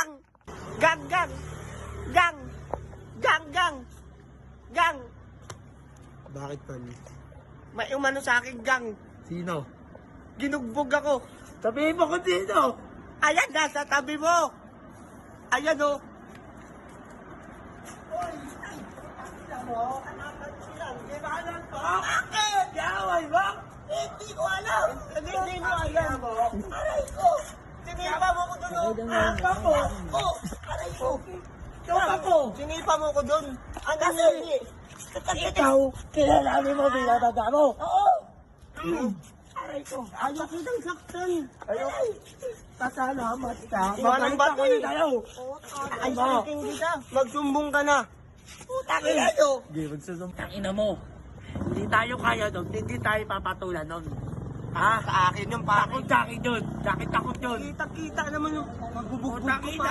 Gang! Gang! Gang! Gang! Gang! Gang! Gang! Bakit, tol? May umano sa akin, gang. Sino? Ginugbog ako. Sabihin mo kung sino! Ayan, nasa tabi mo. Ayan, oh. Oy, ay, mo, anakan sila. Hindi ba alam to? Bakit? Yaway ba? Hindi ko alam. Hindi mo alam. Aray ko. Sinipa mo ko doon, oh. Apa mo. Oh, aray ko. Tupa ko. Sinipa mo ko doon. Ano hindi? Ikaw, kilalanin mo bilang tanda mo! Oo. Aray ko. Ayaw kitang saktan. Ayaw! Pasalamat ka! Manang Magkita ko bati. na tayo! Ay, saliking kita. Magsumbong ka na. Putang ina nyo. Hindi, magsusumpa. Tangina mo! Hindi tayo kaya doon, hindi tayo papatulan doon. Ha? Sa akin yung pare. Takot sa akin doon! Takot yun! Kita-kita naman yung magbubugbog ko pa.